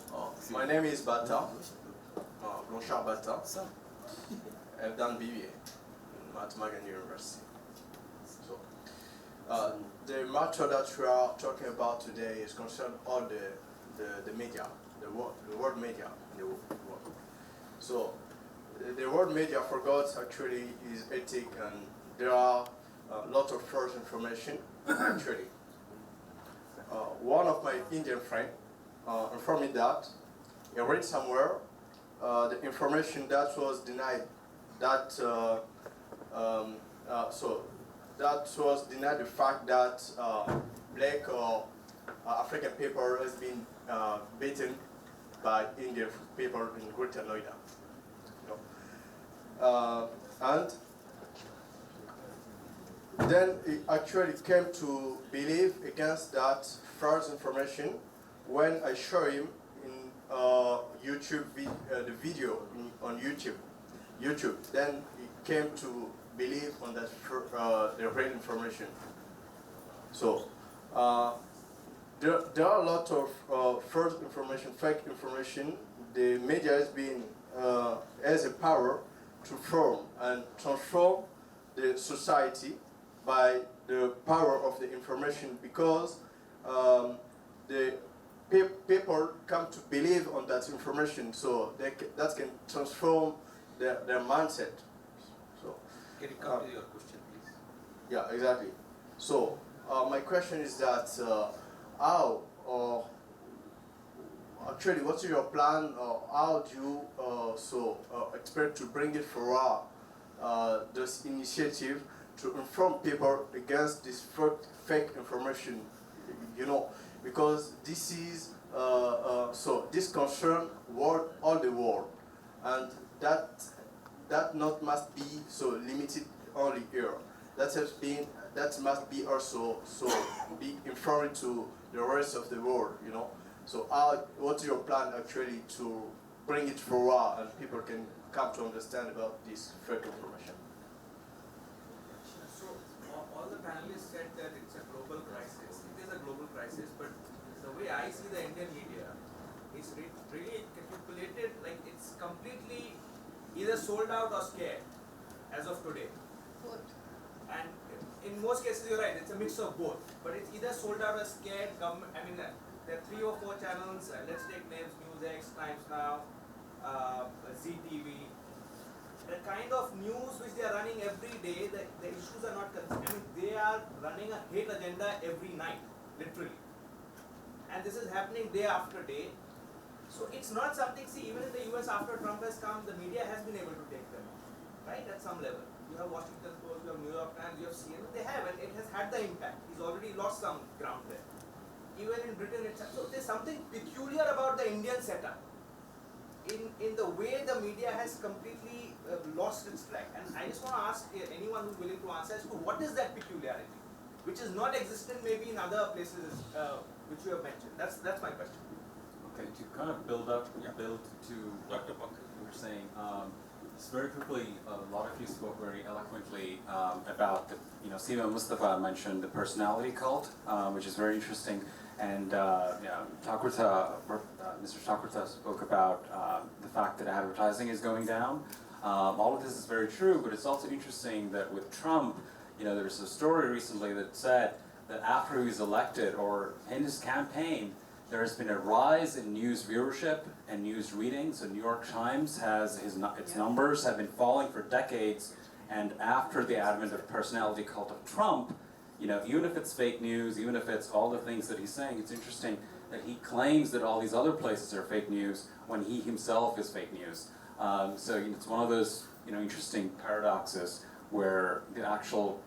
my name is Bata, Blanchard Bata. I've done BBA at Magan University. So, the matter that we are talking about today is concerned all the media, the world media in the world. So, the world media forgot actually is ethic, and there are a lot of false information actually. One of my Indian friends informed me that he read somewhere the information that was denied, that so that was denied the fact that black or African people has been beaten by Indian people in Greater Noida. And then he actually came to believe against that false information when I show him in the video on YouTube, then he came to believe on that the real information. So there are a lot of false information, fake information. The media has a power to form and transform the society by the power of the information, because the people come to believe on that information, so that can transform their mindset. So, Can you come to your question, please? yeah, exactly. So my question is that how actually what's your plan? How do you expect to bring it forward this initiative to inform people against this fake information? You know, because this is this concern all the world, and that not must be so limited only here. That must be also be informed to the rest of the world. You know, so what's your plan actually to bring it forward and people can come to understand about this fake information? So all the panelists said that it's a global crisis. It is a global crisis, but the way I see the Indian media is really calculated, like it's completely either sold out or scared as of today. Both. And in most cases, you're right, it's a mix of both. But it's either sold out or scared. There are 3 or 4 channels. Let's take names: NewsX, Times Now, ZTV. The kind of news which they are running every day, the issues are not. They are running a hate agenda every night, literally. And this is happening day after day. So it's not something. See, even in the US, after Trump has come, the media has been able to take them off, right? At some level. You have Washington Post, you have New York Times, you have CNN, they have, and it has had the impact. He's already lost some ground there. Even in Britain itself. So there's something peculiar about the Indian setup. In the way the media has completely lost its track. And I just want to ask anyone who's willing to answer as to what is that peculiarity, which is not existent maybe in other places which you have mentioned. That's my question. Okay, to kind of build to what you were saying, just very quickly, a lot of you spoke very eloquently about the, Sima Mustafa mentioned the personality cult, which is very interesting, and Mr. Chakrata spoke about the fact that advertising is going down. All of this is very true, but it's also interesting that with Trump, there was a story recently that said that after he was elected, or in his campaign, there has been a rise in news viewership and news reading. So New York Times has its numbers have been falling for decades, and after the advent of personality cult of Trump, even if it's fake news, even if it's all the things that he's saying, it's interesting that he claims that all these other places are fake news when he himself is fake news. So it's one of those interesting paradoxes where the actual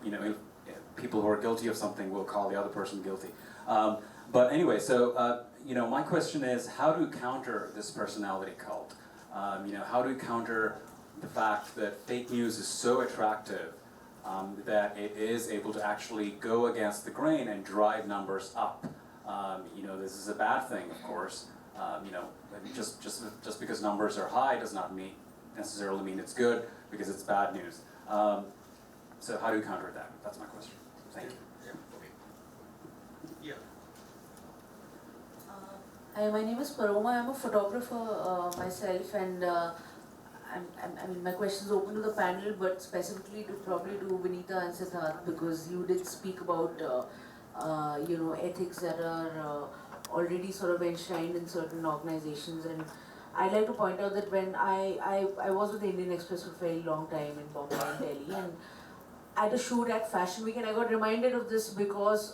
people who are guilty of something will call the other person guilty. But anyway, so my question is, how do you counter this personality cult? How do you counter the fact that fake news is so attractive that it is able to actually go against the grain and drive numbers up? This is a bad thing, of course. Just because numbers are high does not necessarily mean it's good, because it's bad news. So how do you counter that? That's my question. Thank you. Hi, my name is Paroma. I'm a photographer myself, and my question is open to the panel, but specifically probably to Vinita and Siddharth, because you did speak about ethics that are already sort of enshrined in certain organizations, and I'd like to point out that when I was with the Indian Express for a very long time in Bombay and Delhi, and at a shoot at Fashion Week, and I got reminded of this because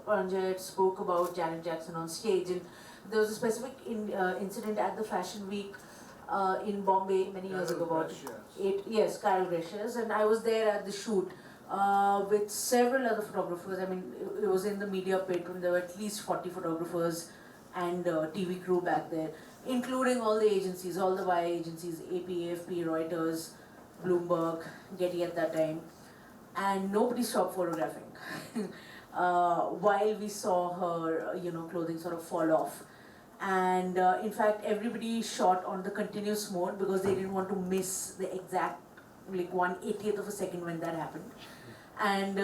Paranjay spoke about Janet Jackson on stage, and there was a specific incident at the Fashion Week in Bombay many years ago, about Carol Gracious, and I was there at the shoot with several other photographers. It was in the media pit, and there were at least 40 photographers and TV crew back there, including all the agencies, all the wire agencies, AP, AFP, Reuters, Bloomberg, Getty at that time, and nobody stopped photographing while we saw her, clothing sort of fall off. And in fact, everybody shot on the continuous mode because they didn't want to miss the exact, like 1/80th of a second when that happened. And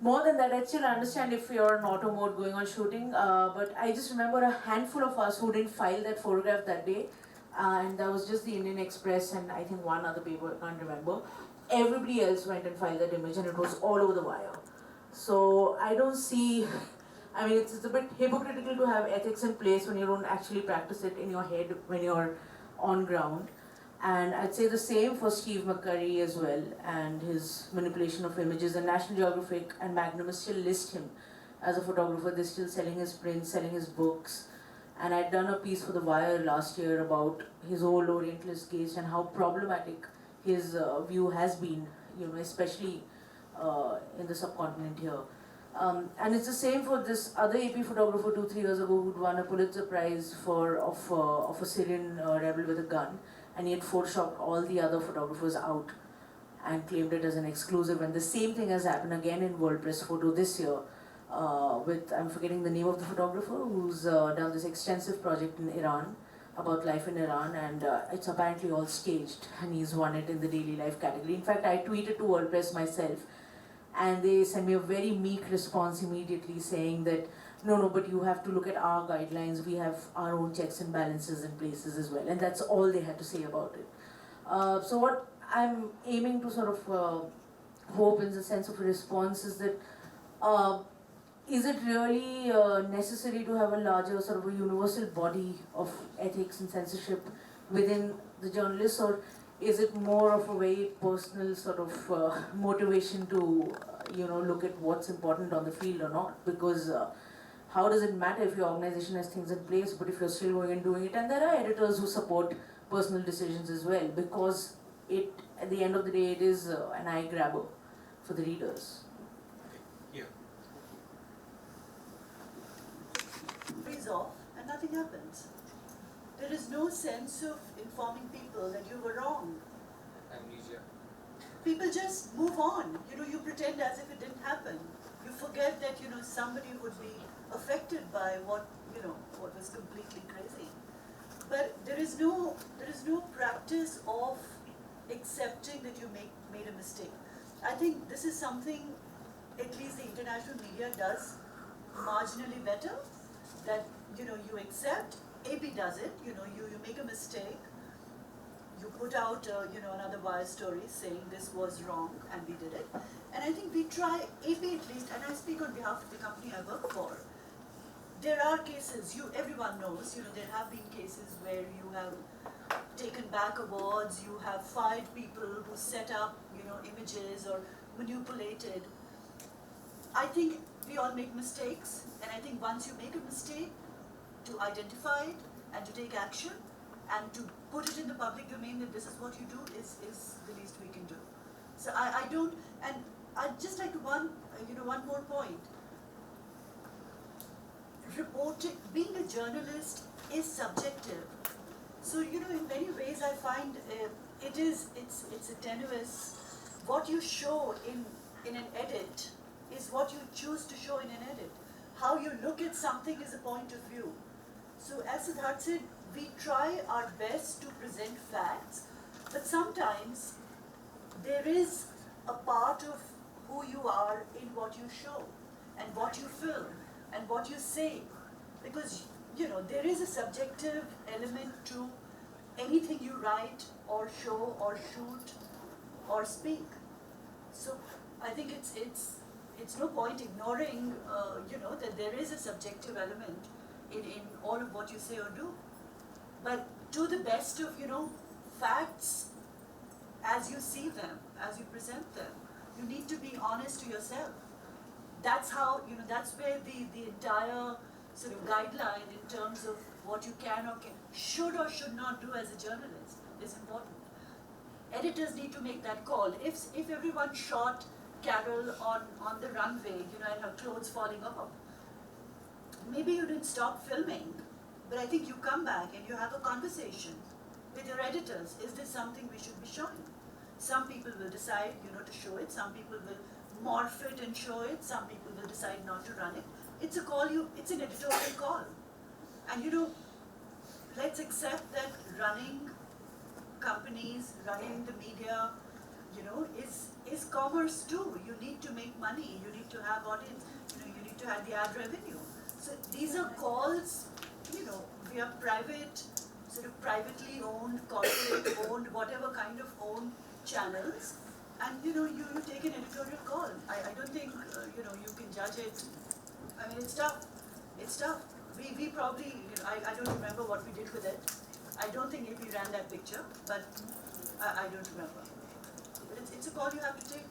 more than that, I still understand if you're in auto mode going on shooting, but I just remember a handful of us who didn't file that photograph that day, and that was just the Indian Express and I think one other paper, I can't remember. Everybody else went and filed that image and it was all over the wire. So I don't see, I mean, it's a bit hypocritical to have ethics in place when you don't actually practice it in your head when you're on ground. And I'd say the same for Steve McCurry as well and his manipulation of images. And National Geographic and Magnum still list him as a photographer. They're still selling his prints, selling his books. And I'd done a piece for The Wire last year about his whole Orientalist gaze and how problematic his view has been, you know, especially in the subcontinent here. And it's the same for this other AP photographer 2-3 years ago who'd won a Pulitzer Prize of a Syrian rebel with a gun, and he had photoshopped all the other photographers out and claimed it as an exclusive. And the same thing has happened again in World Press Photo this year with, I'm forgetting the name of the photographer, who's done this extensive project in Iran about life in Iran, and it's apparently all staged, and he's won it in the daily life category. In fact, I tweeted to World Press myself, and they sent me a very meek response immediately saying that, no, but you have to look at our guidelines, we have our own checks and balances in places as well, and that's all they had to say about it. So what I'm aiming to sort of hope in the sense of a response is that, is it really necessary to have a larger sort of a universal body of ethics and censorship within the journalists, or is it more of a very personal sort of motivation to, you know, look at what's important on the field or not? Because how does it matter if your organization has things in place, but if you're still going and doing it? And there are editors who support personal decisions as well, because it, at the end of the day, it is an eye grabber for the readers. Yeah. Freeze off and nothing happens. There is no sense of informing people that you were wrong. Amnesia. People just move on. You know, you pretend as if it didn't happen. You forget that, you know, somebody would be affected by what, you know, what was completely crazy. But there is no practice of accepting that you made a mistake. I think this is something at least the international media does marginally better, that, you know, you accept. AP does it, you know, you make a mistake, you put out, you know, another Wire story saying this was wrong and we did it. And I think we try, AP at least, and I speak on behalf of the company I work for, there are cases, everyone knows, you know, there have been cases where you have taken back awards, you have fired people who set up, you know, images or manipulated. I think we all make mistakes, and I think once you make a mistake, to identify it and to take action and to put it in the public domain that this is what you do is the least we can do. So I don't, and I'd just like to one more point. Reporting, being a journalist is subjective. So, you know, in many ways I find it's a tenuous, what you show in an edit is what you choose to show in an edit. How you look at something is a point of view. So as Siddharth said, we try our best to present facts, but sometimes there is a part of who you are in what you show and what you film and what you say. Because, you know, there is a subjective element to anything you write or show or shoot or speak. So I think it's no point ignoring, you know, that there is a subjective element in all of what you say or do. But to the best of, you know, facts as you see them, as you present them, you need to be honest to yourself. That's how, you know, that's where the entire sort of guideline in terms of what you can or should or should not do as a journalist is important. Editors need to make that call. If everyone shot Carol on the runway, you know, and her clothes falling off, maybe you didn't stop filming, but I think you come back and you have a conversation with your editors. Is this something we should be showing? Some people will decide, you know, to show it. Some people will morph it and show it. Some people will decide not to run it. It's a call it's an editorial call. And let's accept that running companies, running the media, is commerce too. You need to make money, you need to have audience, you need to have the ad revenue. So these are calls, we are private, sort of privately owned, corporate owned, whatever kind of owned channels. And you take an editorial call. I don't think, you can judge it. I mean, it's tough. It's tough. We probably, I don't remember what we did with it. I don't think AP ran that picture, but I don't remember. It's a call you have to take.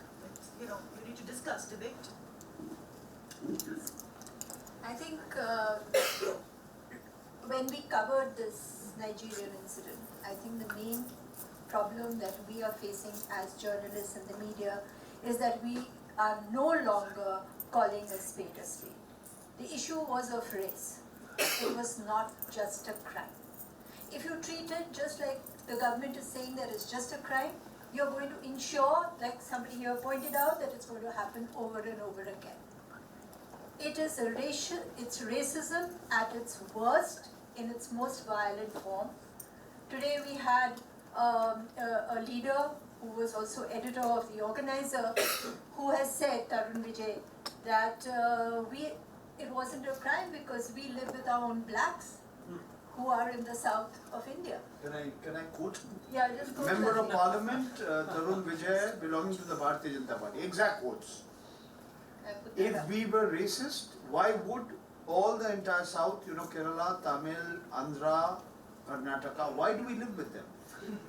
You need to discuss, debate. I think when we covered this Nigerian incident, I think the main problem that we are facing as journalists and the media is that we are no longer calling a spade a spade. The issue was of race. It was not just a crime. If you treat it just like the government is saying that it's just a crime, you're going to ensure, like somebody here pointed out, that it's going to happen over and over again. It is it's racism at its worst, in its most violent form. Today we had a leader who was also editor of The Organizer, who has said, Tarun Vijay, that it wasn't a crime because we live with our own blacks who are in the south of India. Can I quote? Yeah, just go. Member of Parliament, Tarun Vijay, belonging to the Bharatiya Janata Party. Exact quotes. If we were racist, why would all the entire south, Kerala, Tamil, Andhra, Karnataka, why do we live with them?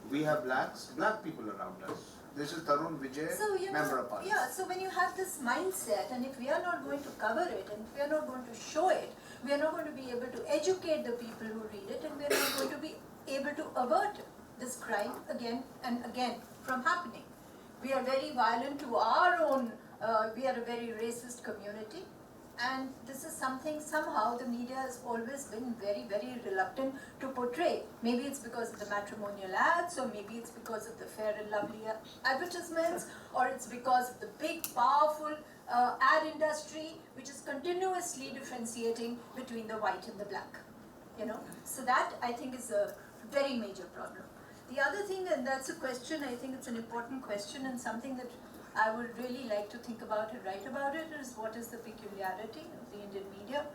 We have black people around us. This is Tarun Vijay, So, Member of Parliament. yeah, so when you have this mindset, and if we are not going to cover it, and if we are not going to show it, we are not going to be able to educate the people who read it, and we are not going to be able to avert this crime again and again from happening. We are very violent to our own, we are a very racist community, and this is something somehow the media has always been very, very reluctant to portray. Maybe it's because of the matrimonial ads, or maybe it's because of the Fair and Lovely advertisements, or it's because of the big, powerful ad industry, which is continuously differentiating between the white and the black. So that, I think, is a very major problem. The other thing, and that's a question, I think it's an important question, and something that I would really like to think about and write about it, is what is the peculiarity of the Indian media.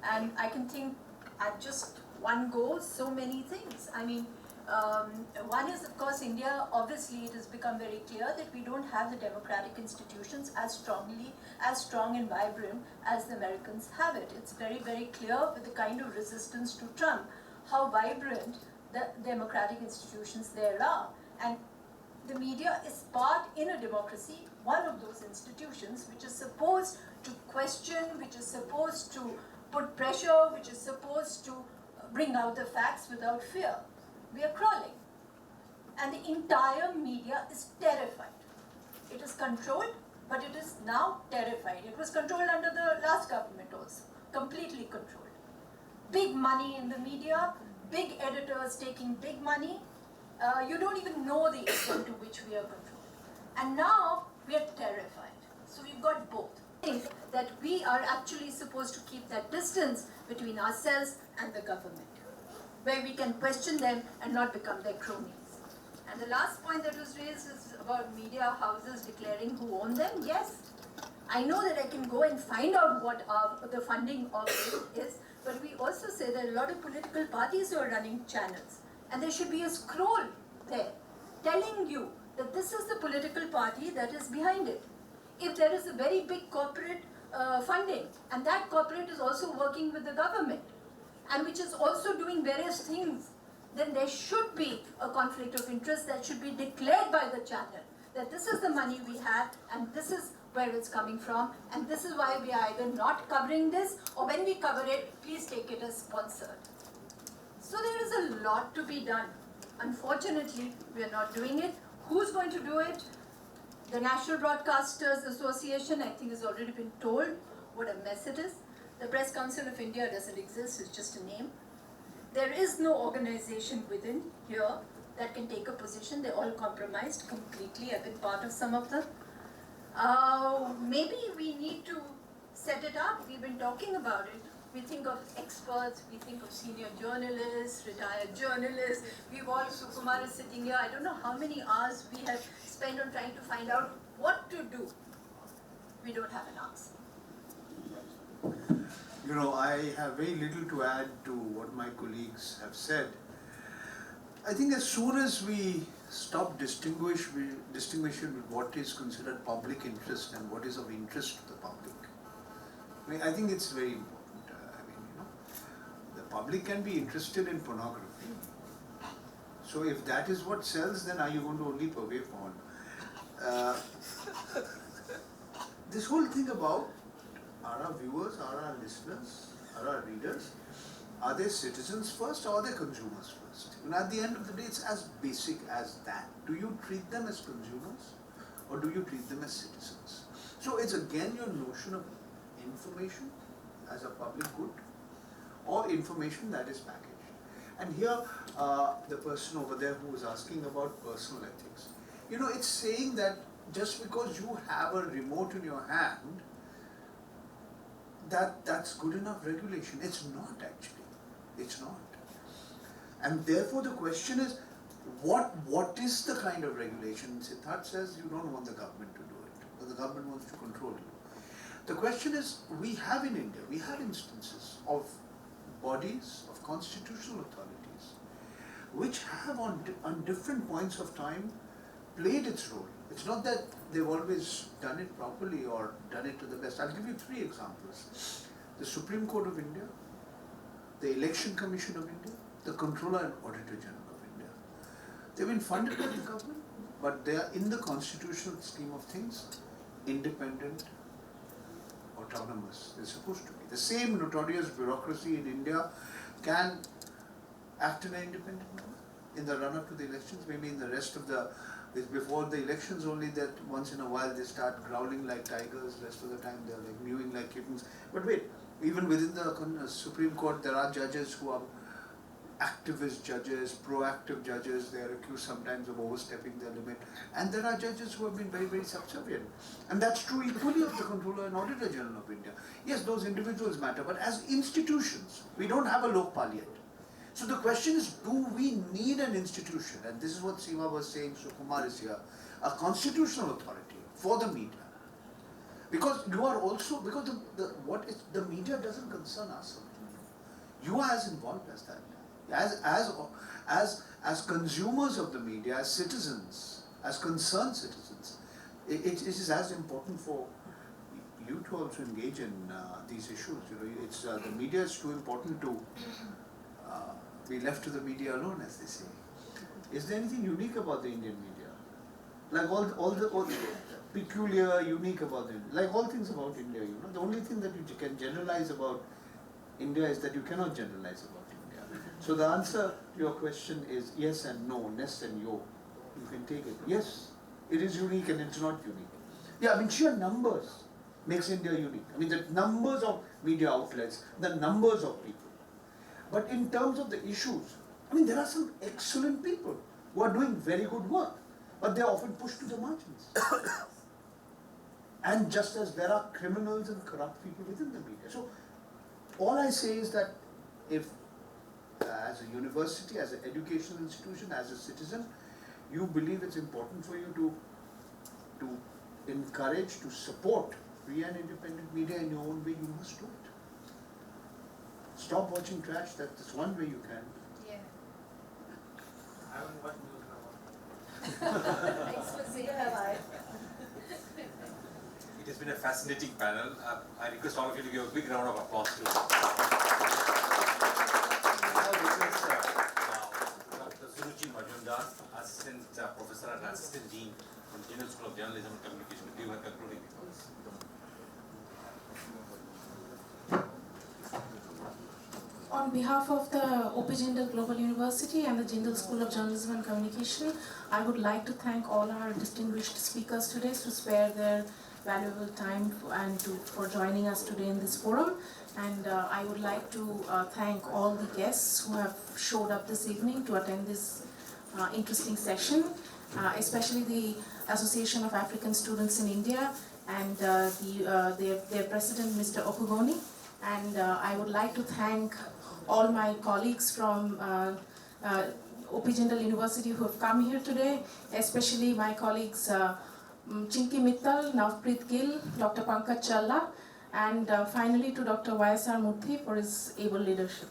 And I can think at just one go so many things. I mean, one is, of course, India, obviously it has become very clear that we don't have the democratic institutions as strong and vibrant as the Americans have it. It's very, very clear with the kind of resistance to Trump, how vibrant the democratic institutions there are. And the media is part, in a democracy, one of those institutions which is supposed to question, which is supposed to put pressure, which is supposed to bring out the facts without fear. We are crawling. And the entire media is terrified. It is controlled, but it is now terrified. It was controlled under the last government also, completely controlled. Big money in the media, big editors taking big money. You don't even know the extent to which we are controlled. And now we are terrified. So we've got both. I think that we are actually supposed to keep that distance between ourselves and the government, where we can question them and not become their cronies. And the last point that was raised is about media houses declaring who own them. Yes, I know that I can go and find out what the funding of it is, but we also say there are a lot of political parties who are running channels. And there should be a scroll there telling you that this is the political party that is behind it. If there is a very big corporate funding, and that corporate is also working with the government, and which is also doing various things, then there should be a conflict of interest that should be declared by the channel, that this is the money we have, and this is where it's coming from, and this is why we are either not covering this, or when we cover it, please take it as sponsored. So there is a lot to be done. Unfortunately, we are not doing it. Who's going to do it? The National Broadcasters Association, I think, has already been told what a mess it is. The Press Council of India doesn't exist, it's just a name. There is no organization within here that can take a position. They're all compromised completely. I've been part of some of them. Maybe we need to set it up. We've been talking about it. We think of experts, we think of senior journalists, retired journalists. We've all, Sukumar is sitting here, I don't know how many hours we have spent on trying to find out what to do. We don't have an answer. You know, I have very little to add to what my colleagues have said. I think as soon as we stop distinguishing with what is considered public interest and what is of interest to the public, I think it's very important. The public can be interested in pornography. So if that is what sells, then are you going to only purvey porn? This whole thing about are our viewers, are our listeners, are our readers, are they citizens first or are they consumers first? And at the end of the day, it's as basic as that. Do you treat them as consumers or do you treat them as citizens? So it's again your notion of information as a public good or information that is packaged. And here, the person over there who was asking about personal ethics, you know, it's saying that just because you have a remote in your hand, that's good enough regulation. It's not actually. It's not. And therefore the question is, what is the kind of regulation? Siddharth says you don't want the government to do it, but the government wants to control you. The question is, we have in India, we have instances of bodies, of constitutional authorities, which have on different points of time played its role. It's not that they've always done it properly or done it to the best. I'll give you 3 examples. The Supreme Court of India, the Election Commission of India, the Controller and Auditor General of India. They've been funded by the government, but they are in the constitutional scheme of things, independent, autonomous. They're supposed to be. The same notorious bureaucracy in India can act in an independent manner in the run-up to the elections, maybe in the rest of the before the elections only, that once in a while they start growling like tigers, rest of the time they're like mewing like kittens. But wait, even within the Supreme Court there are judges who are activist judges, proactive judges. They are accused sometimes of overstepping their limit. And there are judges who have been very, very subservient. And that's true equally of the Controller and Auditor General of India. Yes, those individuals matter, but as institutions, we don't have a Lokpal yet. So the question is, do we need an institution? And this is what Seema was saying, Sukumar is here, a constitutional authority for the media. Because you are also, because the media doesn't concern us. You are as involved as that. As consumers of the media, as citizens, as concerned citizens, it is as important for you to also engage in these issues. You know, it's the media is too important to be left to the media alone, as they say. Is there anything unique about the Indian media? Like all the peculiar, unique about them, like all things about India, you know, the only thing that you can generalize about India is that you cannot generalize about India. So the answer to your question is yes and no, ness and yo. You can take it. Yes, it is unique and it's not unique. Yeah, I mean sheer numbers makes India unique. I mean the numbers of media outlets, the numbers of people. But in terms of the issues, I mean there are some excellent people who are doing very good work, but they are often pushed to the margins. And just as there are criminals and corrupt people within the media. So all I say is that if as a university, as an educational institution, as a citizen, you believe it's important for you to encourage, to support free and independent media in your own way, you must do it. Stop watching trash, that's one way you can. Yeah. I haven't watched news in a while. Thanks for saying that. It has been a fascinating panel. I request all of you to give a big round of applause to Dr. Suruchi Majumdar, Assistant Professor and Assistant Dean from Jindal School of Journalism and Communication, to give her concluding remarks. On behalf of the OP Jindal Global University and the Jindal School of Journalism and Communication, I would like to thank all our distinguished speakers today to spare their valuable time for joining us today in this forum. And I would like to thank all the guests who have showed up this evening to attend this interesting session, especially the Association of African Students in India and their president, Mr. Okugoni, And I would like to thank all my colleagues from OP Jindal University who have come here today, especially my colleagues Chinki Mittal, Navpreet Gill, Dr. Pankaj Challa, and finally to Dr. YSR Murthy for his able leadership.